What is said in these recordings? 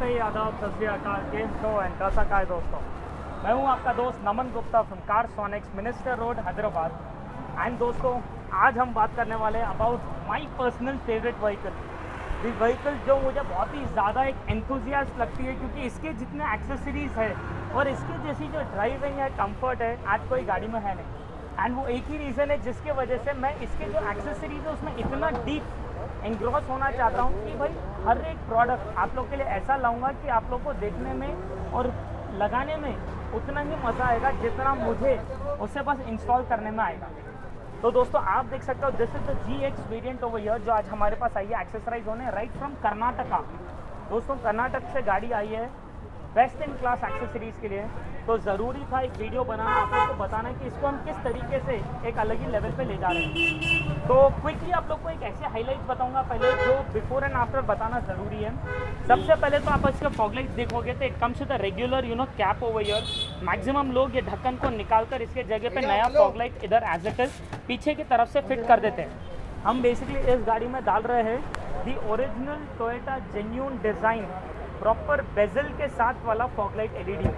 नमस्ते आदाब सत श्री अकाल केम शो एंड कैसा का है दोस्तों। मैं हूं आपका दोस्त Naman Gupta from car sonics minister road Hyderabad. And दोस्तों आज हम बात करने वाले हैं about my personal favourite vehicle. This vehicle जो मुझे बहुत ही ज़्यादा एक एंथुजियास्ट लगती है क्योंकि इसके जितने एक्सेसरीज़ है और इसकी जैसी जो ड्राइविंग है कंफर्ट है आज कोई गाड़ी में है नहीं। एंड वो एक ही रीज़न है जिसके वजह से मैं इसके जो एक्सेसरीज है उसमें इतना डीप एंग्रॉस होना चाहता हूँ कि भाई हर एक प्रोडक्ट आप लोग के लिए ऐसा लाऊंगा कि आप लोग को देखने में और लगाने में उतना ही मज़ा आएगा जितना मुझे उससे बस इंस्टॉल करने में आएगा। तो दोस्तों आप देख सकते हो this is the GX variant over here जो आज हमारे पास आई है एक्सेसराइज होने राइट फ्रॉम कर्नाटका। दोस्तों कर्नाटक से गाड़ी आई है बेस्ट इन क्लास एक्सेसरीज़ के लिए, तो ज़रूरी था एक वीडियो बनाना आप लोग को बताना कि इसको हम किस तरीके से एक अलग ही लेवल पे ले जा रहे हैं। तो क्विकली आप लोग को एक ऐसे हाइलाइट्स बताऊंगा पहले जो बिफोर एंड आफ्टर बताना ज़रूरी है। सबसे पहले तो आप इसका फॉग लाइट्स देखोगे तो it comes with the regular cap over here. Maximum लोग ये ढक्कन को निकाल कर इसके जगह पे नया फॉग लाइट इधर एज इट इज पीछे की तरफ से फिट कर देते हैं। हम बेसिकली इस गाड़ी में डाल रहे हैं the original Toyota genuine design proper bezel के साथ वाला फॉग लाइट LED।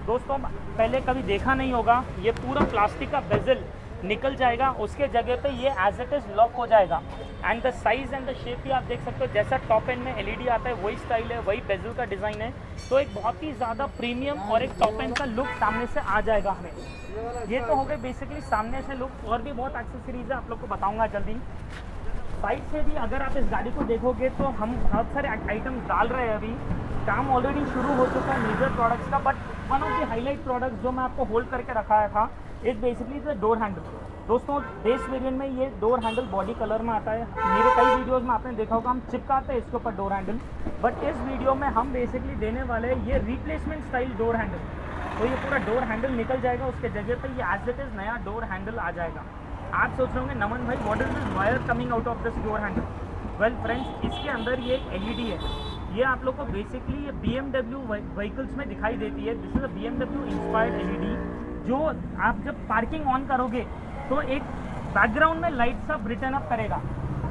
दोस्तों पहले कभी देखा नहीं होगा, ये पूरा प्लास्टिक का बेजल निकल जाएगा, उसके जगह पे ये एज इट इज़ लॉक हो जाएगा। And the size and the shape भी आप देख सकते हो, जैसा टॉप एंड में LED आता है वही स्टाइल है, वही बेजल का डिज़ाइन है। तो एक बहुत ही ज़्यादा प्रीमियम और एक टॉप एंड का लुक सामने से आ जाएगा हमें। ये तो हो गए बेसिकली सामने से लुक, और भी बहुत एक्सेसरीज है आप लोग को बताऊँगा जल्दी। साइड से भी अगर आप इस गाड़ी को देखोगे तो हम बहुत सारे आइटम डाल रहे हैं, अभी काम ऑलरेडी शुरू हो चुका है मेजर प्रोडक्ट्स का। But one of the highlight products जो मैं आपको होल्ड करके रखाया था is basically the door handle. दोस्तों बेस वेरिएंट में ये डोर हैंडल बॉडी कलर में आता है। मेरे कई वीडियोस में आपने देखा होगा हम चिपकाते हैं इसके ऊपर डोर हैंडल, बट इस वीडियो में हम बेसिकली देने वाले हैं ये रिप्लेसमेंट स्टाइल डोर हैंडल। तो ये पूरा डोर हैंडल निकल जाएगा, उसके जगह पर ये एज इट इज़ नया डोर हैंडल आ जाएगा। आप सोच रहे होंगे नमन भाई what is this wire coming out of this door handle. Well friends इसके अंदर ये एक LED है, ये आप लोग को बेसिकली ये BMW व्हीकल्स में दिखाई देती है। This is a BMW inspired LED जो आप जब पार्किंग ऑन करोगे तो एक बैकग्राउंड में लाइट सब रिटर्न अप करेगा।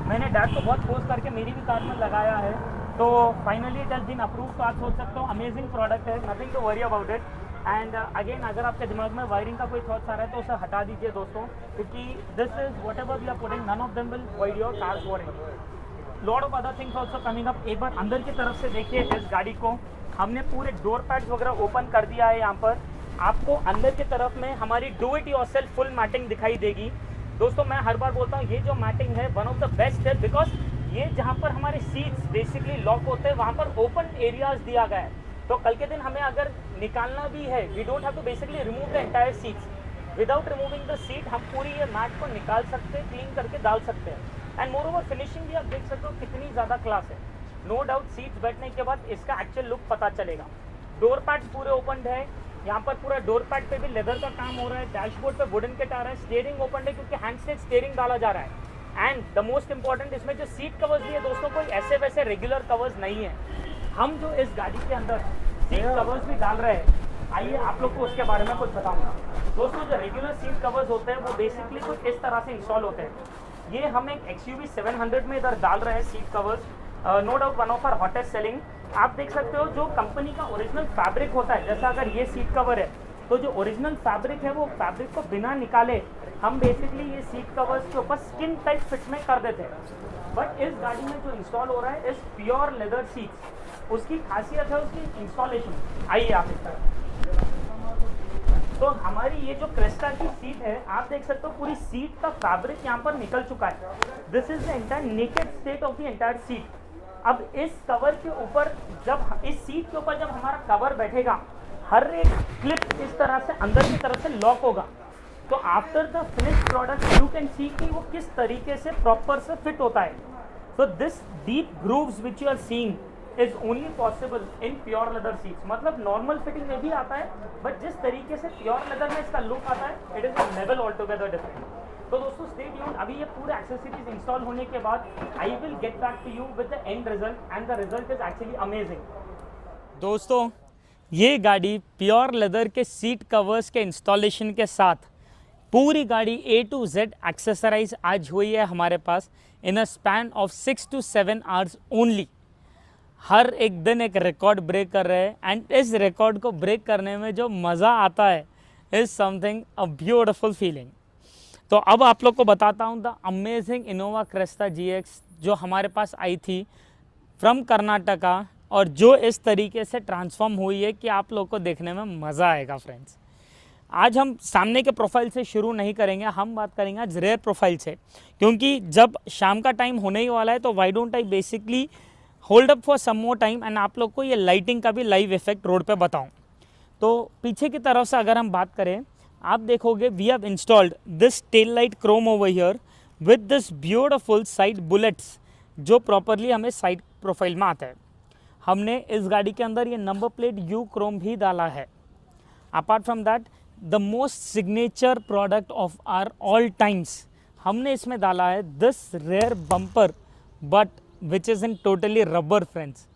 मैंने डैड को बहुत फोर्स करके मेरी भी कार में लगाया है, तो finally it has been approve. तो आप सोच सकते हो अमेजिंग प्रोडक्ट है, nothing to worry about it. And again अगर आपके दिमाग में वायरिंग का कोई थॉट्स आ रहा है तो उसे हटा दीजिए दोस्तों, क्योंकि this is whatever we are putting none of them will void your car's warranty. Lot of other things also coming up. एक बार अंदर की तरफ से देखिए, इस गाड़ी को हमने पूरे डोर पैड्स वगैरह ओपन कर दिया है। यहाँ पर आपको अंदर की तरफ में हमारी do it yourself full matting दिखाई देगी। दोस्तों मैं हर बार बोलता हूँ ये जो मैटिंग है वन ऑफ द बेस्ट है, बिकॉज ये जहाँ पर हमारे सीट्स बेसिकली लॉक होते हैं वहाँ पर ओपन एरियाज दिया गया है। तो कल के दिन हमें अगर निकालना भी है we don't have to basically remove the entire seats. Without removing the seat हम पूरी ये मैट को निकाल सकते हैं, क्लीन करके डाल सकते हैं। एंड मोर ओवर फिनिशिंग भी आप देख सकते हो कितनी ज़्यादा क्लास है। नो डाउट सीट्स बैठने के बाद इसका एक्चुअल लुक पता चलेगा। डोर पैड्स पूरे ओपन है, यहाँ पर पूरा डोर पैड पे भी लेदर का काम हो रहा है। डैशबोर्ड पे वुडन किट आ रहा है। स्टीयरिंग ओपन है क्योंकि हैंड से स्टीयरिंग डाला जा रहा है। एंड द मोस्ट इंपॉर्टेंट इसमें जो सीट कवर्स भी है दोस्तों कोई ऐसे वैसे रेगुलर कवर्स नहीं है। हम जो इस गाड़ी के अंदर सीट कवर्स भी डाल रहे हैं, आइए आप लोग को उसके बारे में कुछ बताऊंगा। दोस्तों जो रेगुलर सीट कवर्स होते हैं वो बेसिकली कुछ इस तरह से इंस्टॉल होते हैं। ये हम एक XUV 700 में इधर डाल रहे हैं seat covers. No doubt one of our hottest selling. आप देख सकते हो जो कंपनी का ओरिजिनल फैब्रिक होता है, जैसा अगर ये सीट कवर है तो जो ओरिजिनल फैब्रिक है वो फैब्रिक को बिना निकाले हम बेसिकली ये सीट कवर्स के ऊपर स्किन टाइप फिट में कर देते हैं। बट इस गाड़ी में जो इंस्टॉल हो रहा है इस प्योर लेदर सीट्स, उसकी खासियत है उसकी इंस्टॉलेशन। आइए आप इस तरह। तो हमारी ये जो क्रिस्टा की सीट है आप देख सकते हो पूरी सीट का फैब्रिक यहाँ पर निकल चुका है। This is the entire naked state of the entire seat. अब इस कवर के ऊपर जब इस सीट के ऊपर जब हमारा कवर बैठेगा हर एक क्लिप इस तरह से अंदर की तरफ से लॉक होगा। तो after the finish product you can सी कि वो किस तरीके से प्रॉपर से फिट होता है। So this deep grooves which you are seeing is only possible in pure leather seats. मतलब नॉर्मल फिटिंग में भी आता है, बट जिस तरीके से प्योर लेदर में इसका लुक आता है it is a level all together different. तो दोस्तों स्टे ट्यून्ड, अभी ये पूरे एक्सेसरीज इंस्टॉल होने के बाद I will get back to you with the end result and the result is actually amazing. दोस्तों ये गाड़ी प्योर लेदर के सीट कवर्स के इंस्टॉलेशन के साथ पूरी गाड़ी A to Z एक्सेसराइज आज हुई है हमारे पास in a span of 6 to 7 hours only. हर एक दिन एक रिकॉर्ड ब्रेक कर रहे हैं, एंड इस रिकॉर्ड को ब्रेक करने में जो मज़ा आता है is something a beautiful feeling. तो अब आप लोग को बताता हूँ the amazing Innova Crysta GX जो हमारे पास आई थी फ्रॉम कर्नाटका, और जो इस तरीके से ट्रांसफॉर्म हुई है कि आप लोग को देखने में मज़ा आएगा फ्रेंड्स। आज हम सामने के प्रोफाइल से शुरू नहीं करेंगे, हम बात करेंगे आज रेयर प्रोफाइल से, क्योंकि जब शाम का टाइम होने ही वाला है तो why don't I basically hold up for some more time and आप लोग को ये लाइटिंग का भी लाइव इफेक्ट रोड पे बताऊं। तो पीछे की तरफ से अगर हम बात करें, आप देखोगे we have installed this tail light chrome over here with this beautiful side bullets जो प्रॉपरली हमें साइड प्रोफाइल में आता है। हमने इस गाड़ी के अंदर ये नंबर प्लेट यू क्रोम भी डाला है। Apart from that the most signature product of our all times, हमने इसमें डाला है this rear bumper but which is in totally rubber friends.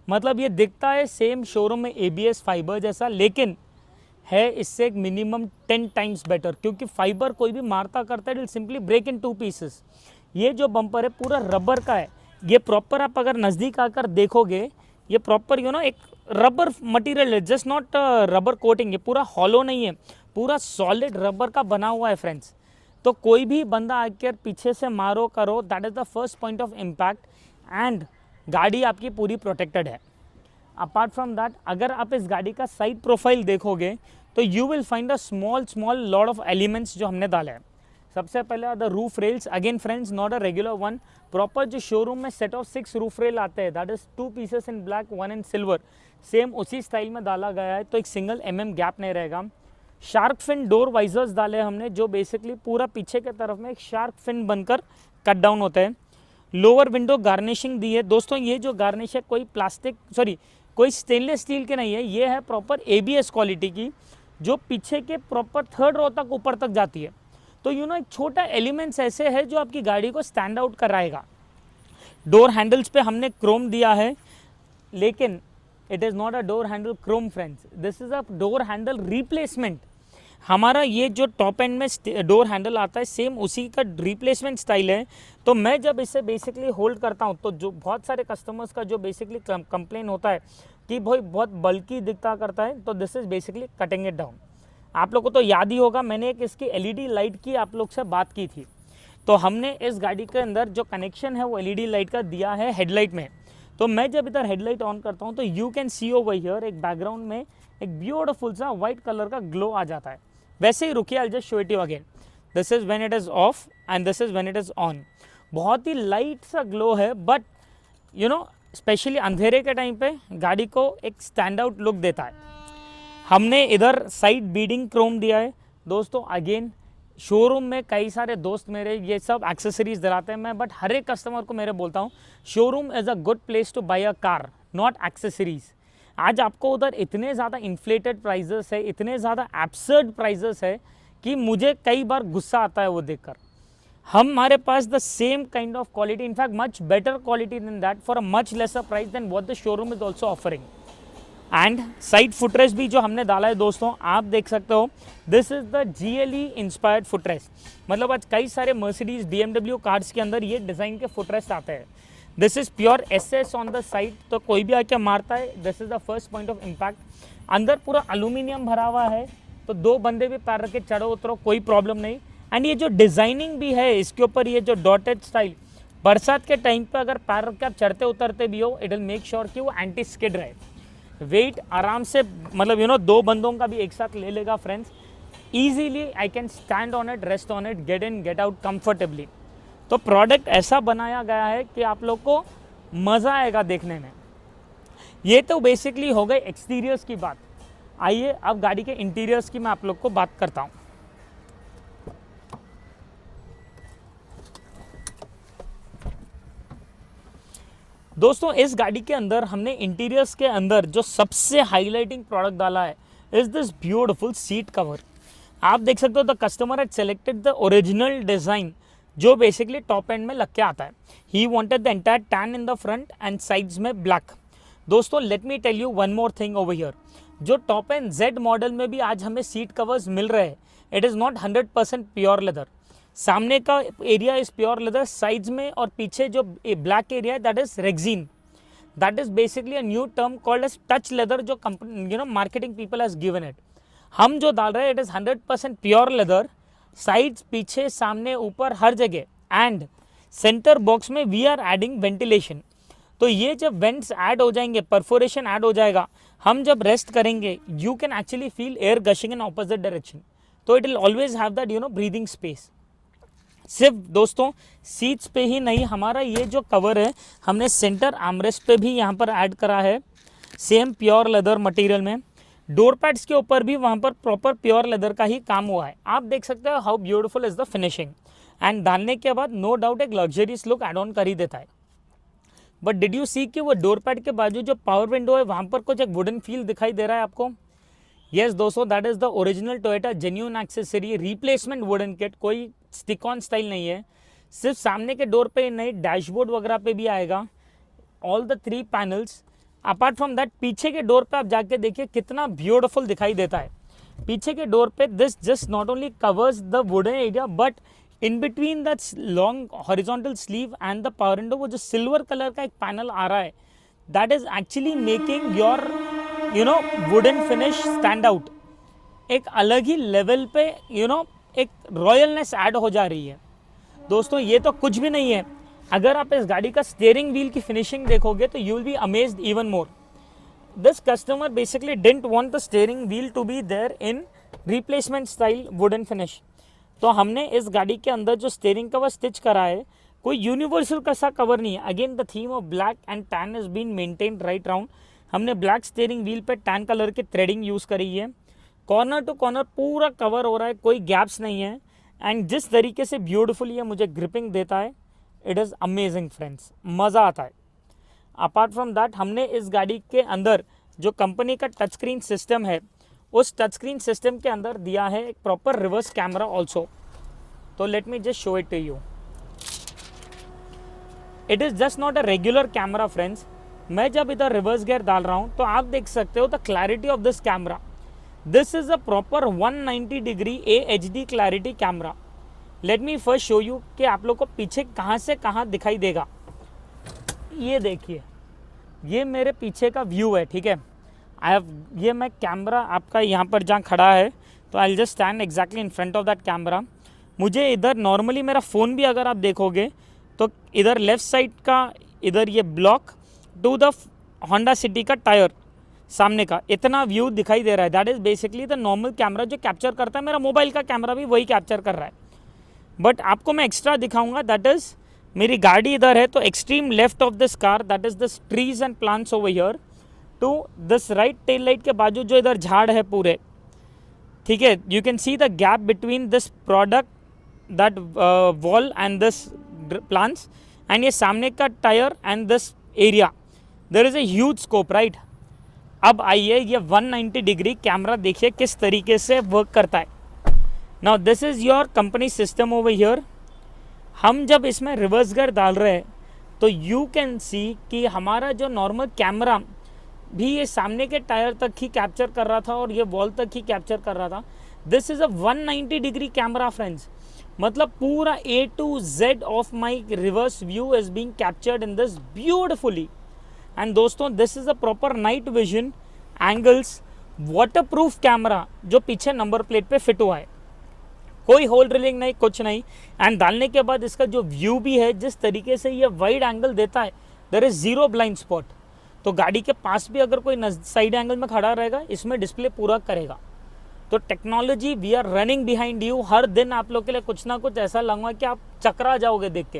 मतलब ये दिखता है सेम शोरूम में ABS फाइबर जैसा, लेकिन है इससे एक मिनिमम 10 टाइम्स बेटर, क्योंकि फाइबर कोई भी मारता करता है it simply break in 2 pieces. ये जो बम्पर है पूरा रबर का है, ये प्रॉपर आप अगर नज़दीक आकर देखोगे ये प्रॉपर एक रबर मटेरियल है, जस्ट नॉट रबर कोटिंग, ये पूरा हॉलो नहीं है, पूरा सॉलिड रबर का बना हुआ है फ्रेंड्स। तो कोई भी बंदा आकर पीछे से मारो करो, that is the first point of impact, and गाड़ी आपकी पूरी प्रोटेक्टेड है। अपार्ट फ्रॉम दैट अगर आप इस गाड़ी का साइड प्रोफाइल देखोगे तो you will find a small lot of elements जो हमने डाले हैं। सबसे पहले the roof rails, again friends not a regular one, proper जो शोरूम में सेट ऑफ 6 रूफ रेल आते हैं, that is 2 pieces in black 1 in silver, same उसी स्टाइल में डाला गया है, तो एक सिंगल गैप नहीं रहेगा। शार्क फिन डोर वाइजर्स डाले हमने जो बेसिकली पूरा पीछे के तरफ में एक शार्क फिन बनकर कट डाउन होता है। लोअर विंडो गार्निशिंग दी है दोस्तों, ये जो गार्निश है कोई स्टेनलेस स्टील के नहीं है, ये है प्रॉपर ABS क्वालिटी की जो पीछे के प्रॉपर 3rd रो तक ऊपर तक जाती है। तो एक छोटा एलिमेंट्स ऐसे है जो आपकी गाड़ी को स्टैंड आउट कराएगा। डोर हैंडल्स पे हमने क्रोम दिया है, लेकिन it is not a door handle Chrome friends, this is a door handle replacement. हमारा ये जो टॉप एंड में डोर हैंडल आता है सेम उसी का रिप्लेसमेंट स्टाइल है। तो मैं जब इसे बेसिकली होल्ड करता हूँ तो जो बहुत सारे कस्टमर्स का जो बेसिकली कंप्लेन होता है कि भाई बहुत बल्कि दिखता करता है, तो this is basically cutting it down. आप लोग को तो याद ही होगा मैंने एक इसकी LED लाइट की आप लोग से बात की थी, तो हमने इस गाड़ी के अंदर जो कनेक्शन है वो LED लाइट का दिया है हेडलाइट में। तो मैं जब इधर हेडलाइट ऑन करता हूँ तो you can C over here एक बैकग्राउंड में एक ब्यूटीफुल सा वाइट कलर का ग्लो आ जाता है। वैसे ही रुकिए, I just show it you again, this is when it is of and this is when it is on. बहुत ही लाइट सा ग्लो है, बट स्पेशली अंधेरे के टाइम पे गाड़ी को एक स्टैंड आउट लुक देता है। हमने इधर साइड बीडिंग क्रोम दिया है दोस्तों। अगेन शोरूम में कई सारे दोस्त मेरे ये सब एक्सेसरीज दिलाते हैं मैं, बट हर एक कस्टमर को मेरे बोलता हूँ showroom is a good place two by a car, not accessories. आज आपको उधर इतने ज़्यादा इन्फ्लेटेड प्राइजेस है, इतने ज़्यादा एब्सर्ड प्राइजेस है कि मुझे कई बार गुस्सा आता है वो देखकर। हमारे पास the same kind of quality, in fact much better quality than that for a much lesser price than what the showroom is also offering. And side footrest भी जो हमने डाला है दोस्तों, आप देख सकते हो this is the GLE inspired footrest. मतलब आज कई सारे मर्सिडीज BMW कार्स के अंदर ये डिज़ाइन के फुटरेस्ट आते हैं। This is pure SS on the side, तो कोई भी आके मारता है, this is the first point of impact. अंदर पूरा एल्यूमिनियम भरा हुआ है, तो 2 बंदे भी पैर रख के चढ़ो उतरो कोई प्रॉब्लम नहीं। एंड ये जो डिज़ाइनिंग भी है इसके ऊपर, ये जो डॉटेड स्टाइल, बरसात के टाइम पे अगर पैर रख के आप चढ़ते उतरते भी हो, इट विल मेक श्योर कि वो एंटी स्किड रहे। वेट आराम से मतलब 2 बंदों का भी एक साथ ले लेगा friends. Easily I can stand on it, rest on it, get in get out comfortably. तो प्रोडक्ट ऐसा बनाया गया है कि आप लोग को मज़ा आएगा देखने में। ये तो बेसिकली हो गई एक्सटीरियर्स की बात। आइए अब गाड़ी के इंटीरियर्स की मैं आप लोग को बात करता हूँ। दोस्तों इस गाड़ी के अंदर हमने इंटीरियर्स के अंदर जो सबसे हाईलाइटिंग प्रोडक्ट डाला है is this beautiful seat cover. आप देख सकते हो the customer had selected the original design जो बेसिकली टॉप एंड में लग के आता है। He wanted the entire tan in the front and sides में ब्लैक। दोस्तों let me tell you one more thing over here, जो टॉप एंड Z मॉडल में भी आज हमें सीट कवर्स मिल रहे हैं, it is not 100% pure leather. सामने का area is pure leather, sides में और पीछे जो ब्लैक एरिया है that is rexine. That is basically a new term called as touch leather, जो company marketing people has given it. हम जो डाल रहे हैं it is 100% pure leather, sides, पीछे, सामने, ऊपर, हर जगह, एंड सेंटर बॉक्स में वी आर एडिंग वेंटिलेशन। तो ये जब वेंट्स ऐड हो जाएंगे, परफोरेशन ऐड हो जाएगा, हम जब रेस्ट करेंगे you can actually feel air gushing in opposite direction. तो it will always have that breathing space. सिर्फ दोस्तों सीट्स पे ही नहीं, हमारा ये जो कवर है हमने सेंटर आर्मरेस्ट पे भी यहाँ पर ऐड करा है, सेम प्योर लेदर मटेरियल में। डोर पैड्स के ऊपर भी वहाँ पर प्रॉपर प्योर लेदर का ही काम हुआ है। आप देख सकते हो how beautiful is the finishing, and डालने के बाद नो डाउट एक लग्जरियस लुक एड ऑन कर ही देता है। बट डिड यू सी कि वो डोर पैड के बाजू जो पावर विंडो है वहाँ पर कुछ एक वुडन फील दिखाई दे रहा है आपको? यस दोस्तों, that is the original Toyota genuine accessory replacement wooden kit, कोई स्टिक ऑन स्टाइल नहीं है। सिर्फ सामने के डोर पे नहीं, डैशबोर्ड वगैरह पे भी आएगा, all the 3 panels. Apart from that पीछे के डोर पे आप जाके देखिए कितना ब्यूटीफुल दिखाई देता है। पीछे के डोर पे this just not only covers the wooden area but in between that long horizontal sleeve and the power window वो जो सिल्वर कलर का एक पैनल आ रहा है, that is actually making your wooden finish stand out. एक अलग ही level पे एक रॉयलनेस ऐड हो जा रही है। दोस्तों ये तो कुछ भी नहीं है, अगर आप इस गाड़ी का स्टीयरिंग व्हील की फिनिशिंग देखोगे तो you will be amazed even more. This customer basically didn't want the steering wheel to be there in replacement style wooden finish. तो हमने इस गाड़ी के अंदर जो स्टीयरिंग कवर स्टिच करा है कोई यूनिवर्सल का सा कवर नहीं है। Again the theme of black and tan is been maintained right round. हमने ब्लैक स्टीयरिंग व्हील पे टैन कलर की थ्रेडिंग यूज करी है। कॉर्नर टू कॉर्नर पूरा कवर हो रहा है, कोई गैप्स नहीं है, एंड जिस तरीके से ब्यूटीफुल ये मुझे ग्रिपिंग देता है इट इज़ अमेजिंग फ्रेंड्स, मज़ा आता है। अपार्ट फ्रॉम दैट हमने इस गाड़ी के अंदर जो कंपनी का टच स्क्रीन सिस्टम है उस टच स्क्रीन सिस्टम के अंदर दिया है एक प्रॉपर रिवर्स कैमरा ऑल्सो। तो let me just show it to you. It is just not a regular camera friends. मैं जब इधर रिवर्स गियर डाल रहा हूँ तो आप देख सकते हो the clarity of this camera. This is a proper 190 degree AHD clarity camera. Let me first show you कि आप लोग को पीछे कहाँ से कहाँ दिखाई देगा। ये देखिए, ये मेरे पीछे का व्यू है, ठीक है। ये मैं कैमरा आपका यहाँ पर जहाँ खड़ा है तो I just stand exactly in front of that camera. मुझे इधर नॉर्मली मेरा फ़ोन भी अगर आप देखोगे तो इधर लेफ्ट साइड का इधर ये block to the Honda City का टायर सामने का इतना व्यू दिखाई दे रहा है। That is basically the normal camera जो कैप्चर करता है। मेरा मोबाइल का कैमरा भी वही कैप्चर कर रहा है, बट आपको मैं एक्स्ट्रा दिखाऊंगा। दैट इज़ मेरी गाड़ी इधर है तो extreme left of this car that is this trees and plants over here to this right tail light के बाजू जो इधर झाड़ है पूरे, ठीक है। You can see the gap between this product that wall and this plants, and ये सामने का tyre and this area there is a huge scope right. अब आइए ये 190 डिग्री कैमरा देखिए किस तरीके से वर्क करता है। Now this is your company system over here. हम जब इसमें रिवर्स गियर डाल रहे हैं तो यू कैन सी कि हमारा जो नॉर्मल कैमरा भी ये सामने के टायर तक ही कैप्चर कर रहा था और ये वॉल तक ही कैप्चर कर रहा था। This is a 190 degree camera friends, मतलब पूरा A to Z of my reverse view is being captured in this beautifully. And दोस्तों this is a proper night vision angles waterproof camera जो पीछे number plate पे fit हुआ है, कोई whole drilling नहीं, कुछ नहीं। एंड डालने के बाद इसका जो व्यू भी है, जिस तरीके से ये वाइड एंगल देता है, there is zero blind spot. तो गाड़ी के पास भी अगर कोई साइड एंगल में खड़ा रहेगा इसमें डिस्प्ले पूरा करेगा। तो technology we are running behind you. हर दिन आप लोग के लिए कुछ ना कुछ ऐसा लगूंगा कि आप चकरा जाओगे देख के।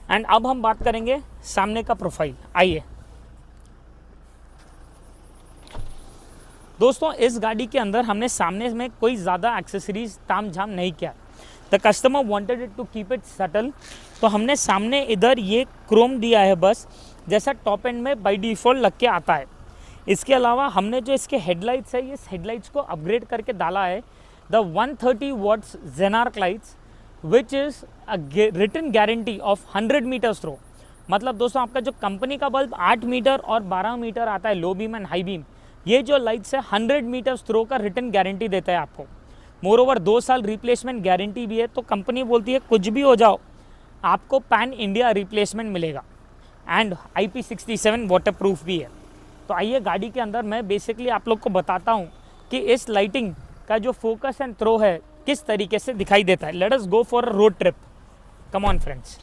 एंड अब हम बात करेंगे सामने का प्रोफाइल। आइए दोस्तों, इस गाड़ी के अंदर हमने सामने में कोई ज़्यादा एक्सेसरीज ताम झाम नहीं किया। The customer wanted it to keep it subtle, तो हमने सामने इधर ये क्रोम दिया है बस, जैसा टॉप एंड में बाय डिफ़ॉल्ट लग के आता है। इसके अलावा हमने जो इसके हेडलाइट्स है, इस हेडलाइट्स को अपग्रेड करके डाला है the 130 watts Xenarc lights which is a written guarantee of 100 metres throw. मतलब दोस्तों आपका जो कंपनी का बल्ब 8 मीटर और 12 मीटर आता है low beam and high beam, ये जो लाइट्स है 100 मीटर्स थ्रो का रिटर्न गारंटी देता है आपको। मोर ओवर 2 साल रिप्लेसमेंट गारंटी भी है। तो कंपनी बोलती है कुछ भी हो जाओ आपको पैन इंडिया रिप्लेसमेंट मिलेगा। एंड IP67 वाटरप्रूफ भी है। तो आइए गाड़ी के अंदर मैं बेसिकली आप लोग को बताता हूँ कि इस लाइटिंग का जो फोकस एंड थ्रो है किस तरीके से दिखाई देता है। Let us go for a road trip, come on friends.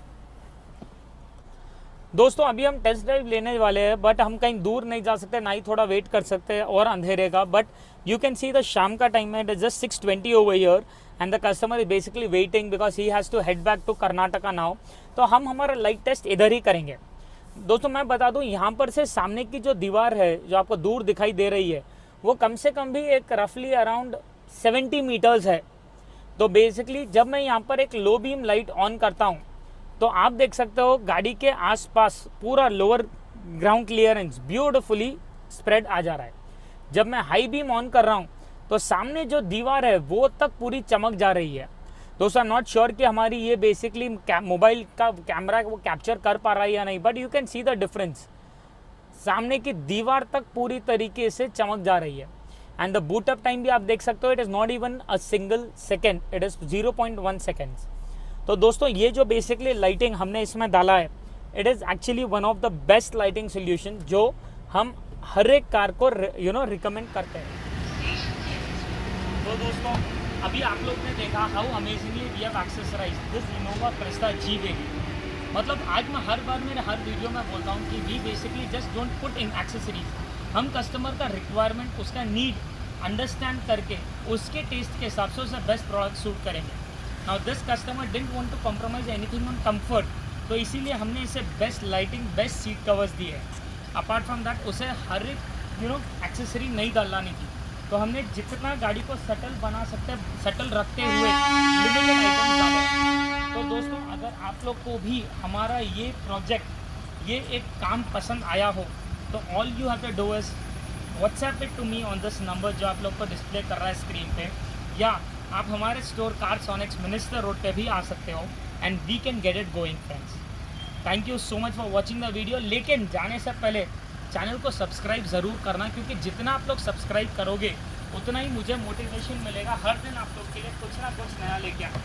दोस्तों अभी हम टेस्ट ड्राइव लेने वाले हैं, बट हम कहीं दूर नहीं जा सकते, ना ही थोड़ा वेट कर सकते हैं और अंधेरे का। But you can see the शाम का टाइम है, it is just 6:20 over here and the customer is basically waiting because he has to head back to Karnataka now. तो हम हमारा लाइट टेस्ट इधर ही करेंगे। दोस्तों मैं बता दूं, यहाँ पर से सामने की जो दीवार है जो आपको दूर दिखाई दे रही है वो कम से कम भी एक रफली अराउंड 70 मीटर्स है। तो बेसिकली जब मैं यहाँ पर एक लो बीम लाइट ऑन करता हूँ तो आप देख सकते हो गाड़ी के आसपास पूरा lower ground clearance beautifully spread आ जा रहा है। जब मैं हाई बीम ऑन कर रहा हूँ तो सामने जो दीवार है वो तक पूरी चमक जा रही है। दोस्तों आई एम नॉट श्योर कि हमारी ये बेसिकली मोबाइल का कैमरा वो कैप्चर कर पा रहा है या नहीं, but you can see the difference. सामने की दीवार तक पूरी तरीके से चमक जा रही है। And the boot up time भी आप देख सकते हो, it is not even a single second, it is 0.1 seconds. तो दोस्तों ये जो बेसिकली लाइटिंग हमने इसमें डाला है, it is actually one of the best lighting solution जो हम हर एक कार को रिकमेंड करते हैं। तो दोस्तों अभी आप लोग ने देखा how amazingly we have accessorised this Innova Crysta G variant. मतलब आज मैं हर बार मेरे हर वीडियो में बोलता हूँ कि we basically just don't put in accessories. हम कस्टमर का रिक्वायरमेंट, उसका नीड अंडरस्टैंड करके उसके टेस्ट के हिसाब से उसे बेस्ट प्रोडक्ट सूट करेंगे। Now this customer didn't want to compromise anything on comfort, तो इसीलिए हमने इसे best lighting, best seat covers दिए हैं। अपार्ट फ्रॉम दैट उसे हर एक एक्सेसरी नहीं डालनी थी। तो हमने जितना गाड़ी को सेटल बना सकते, सेटल रखते हुए लिमिटेड आइटम्स डाले। तो दोस्तों अगर आप लोग को भी हमारा ये प्रोजेक्ट, ये एक काम पसंद आया हो तो all you have to do is WhatsApp it to me on this number जो आप लोग को डिस्प्ले कर रहा है स्क्रीन पे, या आप हमारे स्टोर कार्सोनिक्स मिनिस्टर रोड पे भी आ सकते हो and we can get it going friends. Thank you so much for watching the video. लेकिन जाने से पहले चैनल को सब्सक्राइब ज़रूर करना, क्योंकि जितना आप लोग सब्सक्राइब करोगे उतना ही मुझे मोटिवेशन मिलेगा हर दिन आप लोग के लिए कुछ ना कुछ नया लेके आना।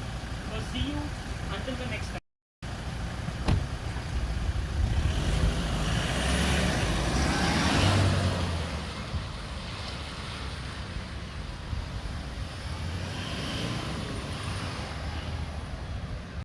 तो see you until the next time.